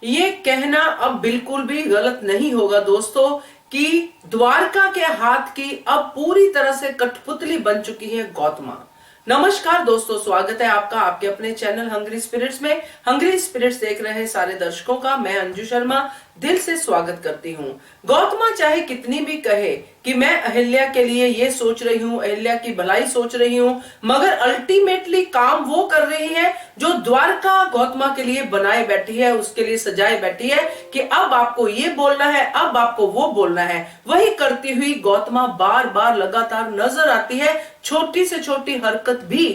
ये कहना अब बिल्कुल भी गलत नहीं होगा दोस्तों कि द्वारका के हाथ की अब पूरी तरह से कठपुतली बन चुकी है गौतमा। नमस्कार दोस्तों, स्वागत है आपका आपके अपने चैनल हंग्री स्पिरिट्स में। हंग्री स्पिरिट्स देख रहे हैं सारे दर्शकों का मैं अंजू शर्मा दिल से स्वागत करती हूँ। गौतमा चाहे कितनी भी कहे कि मैं अहिल्या के लिए ये सोच रही हूँ, अहिल्या की भलाई सोच रही हूँ, मगर अल्टीमेटली काम वो कर रही है जो द्वारका गौतमा के लिए बनाए बैठी है, उसके लिए सजाए बैठी है कि अब आपको ये बोलना है, अब आपको वो बोलना है। वही करती हुई गौतमा बार बार लगातार नजर आती है। छोटी से छोटी हरकत भी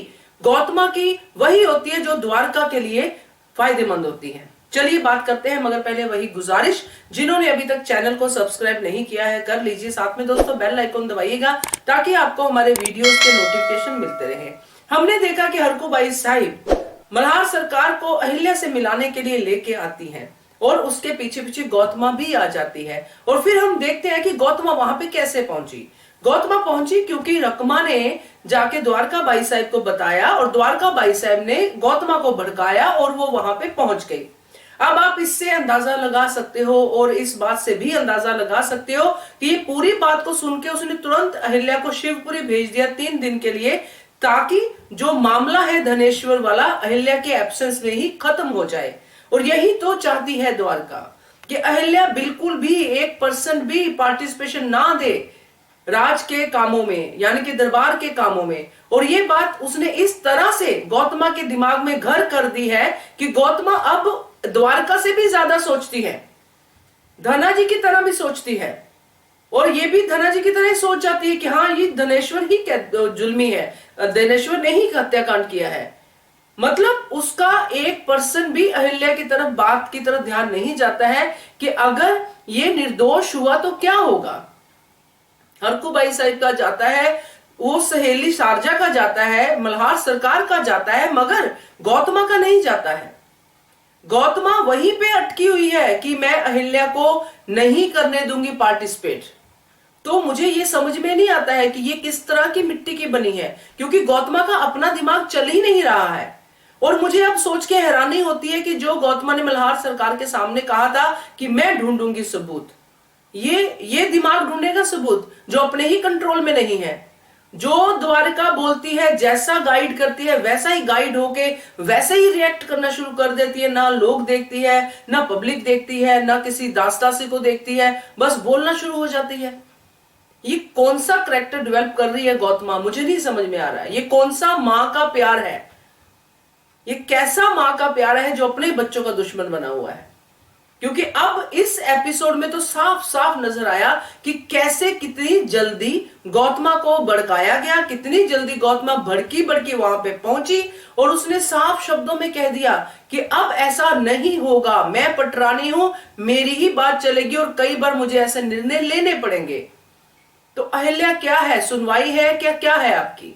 गौतमा की वही होती है जो द्वारका के लिए फायदेमंद होती है। चलिए बात करते हैं, मगर पहले वही गुजारिश, जिन्होंने अभी तक चैनल को सब्सक्राइब नहीं किया है कर लीजिए, साथ में दोस्तों बेल आइकन दबाइएगा ताकि आपको हमारे वीडियोस के नोटिफिकेशन मिलते रहे। हमने देखा कि हरकूबाई साहिब मल्हार सरकार को अहिल्या से मिलाने के लिए लेके आती है और उसके पीछे पीछे गौतमा भी आ जाती है। और फिर हम देखते हैं कि गौतमा वहां पे कैसे पहुंची। गौतमा पहुंची क्योंकि रकमा ने जाके द्वारका बाई साहब को बताया और द्वारका बाई साहब ने गौतमा को भड़काया और वो वहां पे पहुंच गई। अब आप इससे अंदाजा लगा सकते हो और इस बात से भी अंदाजा लगा सकते हो कि ये पूरी बात को सुन के उसने तुरंत अहिल्या को शिवपुरी भेज दिया 3 दिन के लिए, ताकि जो मामला है धनेश्वर वाला अहिल्या के एब्सेंस में ही खत्म हो जाए। और यही तो चाहती है द्वारका कि अहिल्या बिल्कुल भी 1% भी पार्टिसिपेशन ना दे राज के कामों में, यानी कि दरबार के कामों में। और ये बात उसने इस तरह से गौतमा के दिमाग में घर कर दी है कि गौतमा अब द्वारका से भी ज्यादा सोचती है, धना जी की तरह भी सोचती है, और ये भी धना जी की तरह सोच जाती है कि हाँ ये धनेश्वर ही जुल्मी है, धनेश्वर ने ही हत्याकांड किया है। मतलब उसका 1% भी अहिल्या की तरफ बात की तरफ ध्यान नहीं जाता है कि अगर ये निर्दोष हुआ तो क्या होगा। हरकूबाई साहिब का जाता है, वो सहेली शारजा का जाता है, मल्हार सरकार का जाता है, मगर गौतमा का नहीं जाता है। गौतमा वहीं पे अटकी हुई है कि मैं अहिल्या को नहीं करने दूंगी पार्टिसिपेट। तो मुझे ये समझ में नहीं आता है कि ये किस तरह की मिट्टी की बनी है, क्योंकि गौतमा का अपना दिमाग चल ही नहीं रहा है। और मुझे अब सोच के हैरानी होती है कि जो गौतमा ने मल्हार सरकार के सामने कहा था कि मैं ढूंढूंगी सबूत, ये दिमाग ढूंढेगा सबूत जो अपने ही कंट्रोल में नहीं है। जो द्वारका बोलती है, जैसा गाइड करती है, वैसा ही गाइड होके वैसे ही रिएक्ट करना शुरू कर देती है। ना लोग देखती है, ना पब्लिक देखती है, ना किसी दास्तासी को देखती है, बस बोलना शुरू हो जाती है। ये कौन सा कैरेक्टर डेवलप कर रही है गौतमा, मुझे नहीं समझ में आ रहा है। ये कौन सा माँ का प्यार है, ये कैसा माँ का प्यार है जो अपने बच्चों का दुश्मन बना हुआ है। क्योंकि अब इस एपिसोड में तो साफ साफ नजर आया कि कैसे कितनी जल्दी गौतमा को भड़काया गया, कितनी जल्दी गौतमा भड़की वहां पे पहुंची और उसने साफ शब्दों में कह दिया कि अब ऐसा नहीं होगा, मैं पटरानी हूं, मेरी ही बात चलेगी और कई बार मुझे ऐसे निर्णय लेने पड़ेंगे। तो अहिल्या क्या है, सुनवाई है क्या, क्या है आपकी,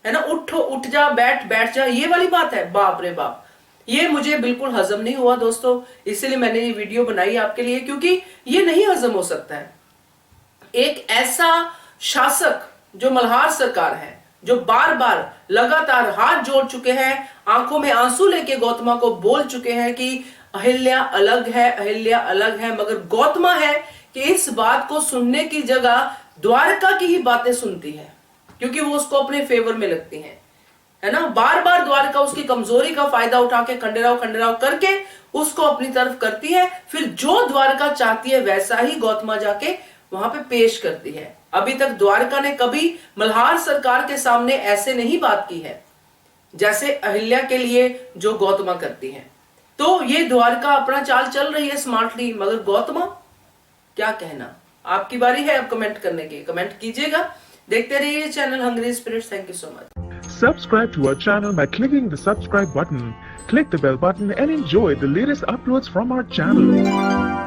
है ना, उठो उठ जा, बैठ जा, ये वाली बात है। बाप रे बाप, ये मुझे बिल्कुल हजम नहीं हुआ दोस्तों, इसीलिए मैंने ये वीडियो बनाई आपके लिए, क्योंकि ये नहीं हजम हो सकता है। एक ऐसा शासक जो मल्हार सरकार है, जो बार बार लगातार हाथ जोड़ चुके हैं, आंखों में आंसू लेके गौतमा को बोल चुके हैं कि अहिल्या अलग है, अहिल्या अलग है, मगर गौतमा है कि इस बात को सुनने की जगह द्वारका की ही बातें सुनती है, क्योंकि वो उसको अपने फेवर में लगती हैं, है ना। बार बार द्वारका उसकी कमजोरी का फायदा उठा के खंडेराव करके उसको अपनी तरफ करती है। फिर जो द्वारका चाहती है वैसा ही गौतमा जाके वहां पे पेश करती है। अभी तक द्वारका ने कभी मल्हार सरकार के सामने ऐसे नहीं बात की है जैसे अहिल्या के लिए जो गौतमा करती है। तो ये द्वारका अपना चाल चल रही है स्मार्टली, मगर गौतमा क्या कहना। आपकी बारी है अब कमेंट करने की, कमेंट कीजिएगा। देखते रहिए channel hungry spirits. Thank you so much. Subscribe to our channel by clicking the subscribe button. Click the bell button and enjoy the latest uploads from our channel.